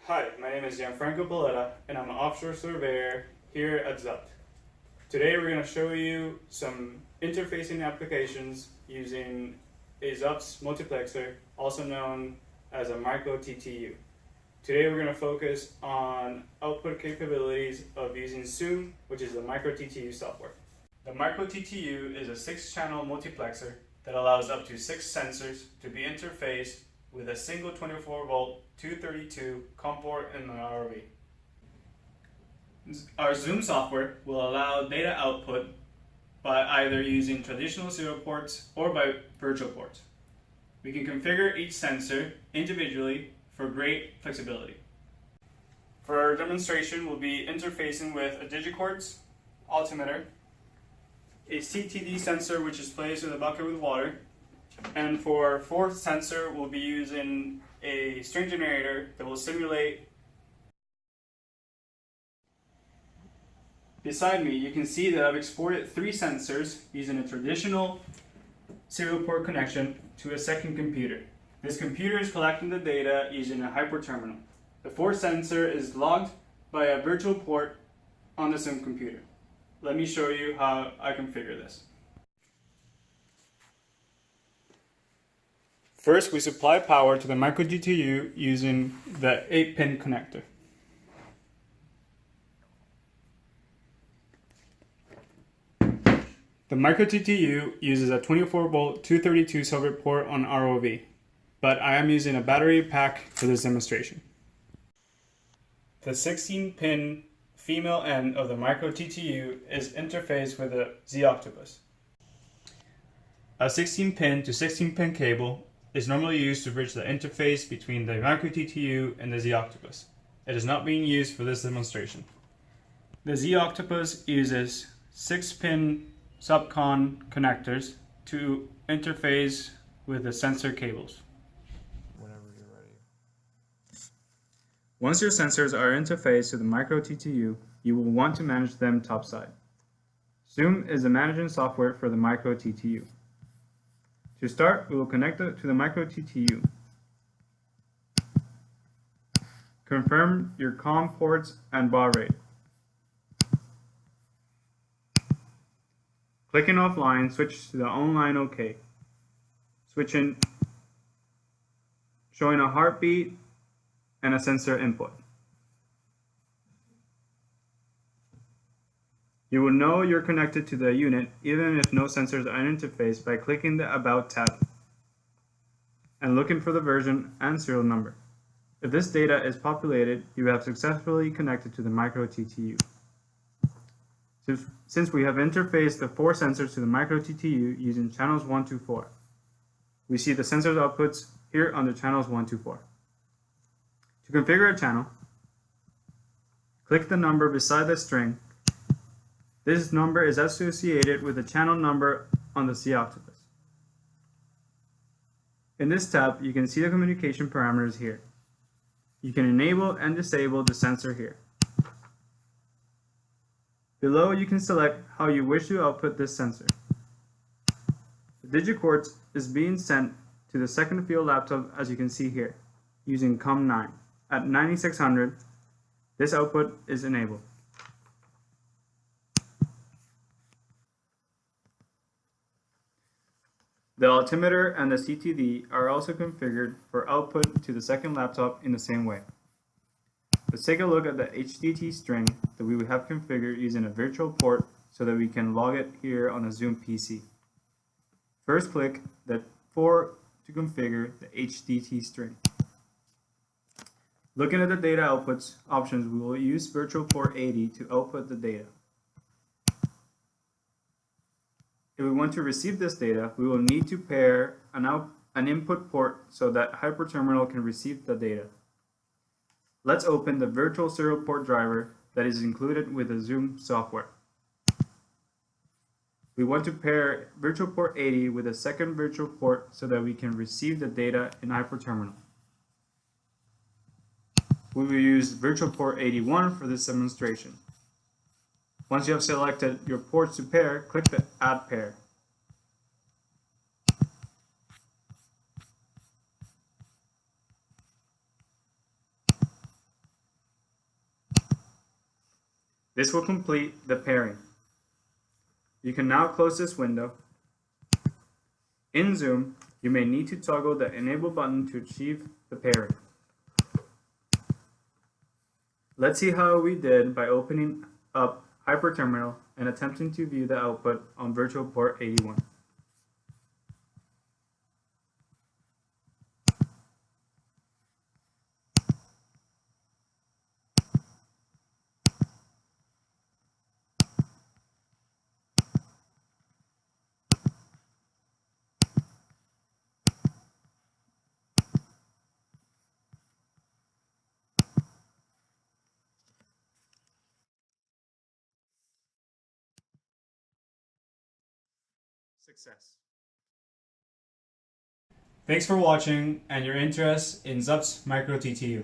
Hi, my name is Gianfranco, and I'm an offshore surveyor here at Zupt. Today we're going to show you some interfacing applications using a Zupt's multiplexer, also known as a micro TTU. Today we're going to focus on output capabilities of using Zupt, which is the micro TTU software. The micro TTU is a 6-channel multiplexer that allows up to 6 sensors to be interfaced with a single 24-volt 232 COM port in the ROV. Our Zupt software will allow data output by either using traditional serial ports or by virtual ports. We can configure each sensor individually for great flexibility. For our demonstration, we'll be interfacing with a digiquartz altimeter, a CTD sensor which is placed in a bucket with water, and for our fourth sensor, we'll be using a string generator that will simulate. Beside me, you can see that I've exported 3 sensors using a traditional serial port connection to a second computer. This computer is collecting the data using a hyperterminal. The fourth sensor is logged by a virtual port on the Zupt computer. Let me show you how I configure this. First, we supply power to the micro GTU using the 8-pin connector. The micro GTU uses a 24-volt 232 substrate port on ROV, but I am using a battery pack for this demonstration. The 16-pin female end of the micro TTU is interfaced with a Z-octopus. A 16-pin to 16-pin cable is normally used to bridge the interface between the micro TTU and the Z-octopus. It is not being used for this demonstration. The Z-octopus uses 6-pin subcon connectors to interface with the sensor cables. Whenever you're ready. Once your sensors are interfaced to the micro TTU, you will want to manage them topside. Zupt is the management software for the micro TTU. To start, we will connect it to the micro TTU. Confirm your COM ports and baud rate. Clicking offline, switch to the online OK. Switching, showing a heartbeat and a sensor input. You will know you're connected to the unit even if no sensors are interfaced by clicking the About tab and looking for the version and serial number. If this data is populated, you have successfully connected to the micro TTU. Since we have interfaced the 4 sensors to the micro TTU using channels 1 to 4, we see the sensors outputs here under channels 1 to 4. To configure a channel, click the number beside the string. This number is associated with the channel number on the Z-octopus. In this tab, you can see the communication parameters here. You can enable and disable the sensor here. Below, you can select how you wish to output this sensor. The digiquartz is being sent to the second field laptop, as you can see here, using COM9. At 9600, this output is enabled. The altimeter and the CTD are also configured for output to the second laptop in the same way. Let's take a look at the HDT string that we have configured using a virtual port so that we can log it here on a Zupt PC. First, click the 4 to configure the HDT string. Looking at the data outputs options, we will use virtual port 80 to output the data. If we want to receive this data, we will need to pair an input port so that hyperterminal can receive the data. Let's open the virtual serial port driver that is included with the Zupt software. We want to pair virtual port 80 with a second virtual port so that we can receive the data in hyperterminal. We will use virtual port 81 for this demonstration. Once you have selected your ports to pair, click the Add Pair. This will complete the pairing. You can now close this window. In Zoom, you may need to toggle the Enable button to achieve the pairing. Let's see how we did by opening up Hyperterminal and attempting to view the output on virtual port 81. Success. Thanks for watching and your interest in Zupt's micro TTU.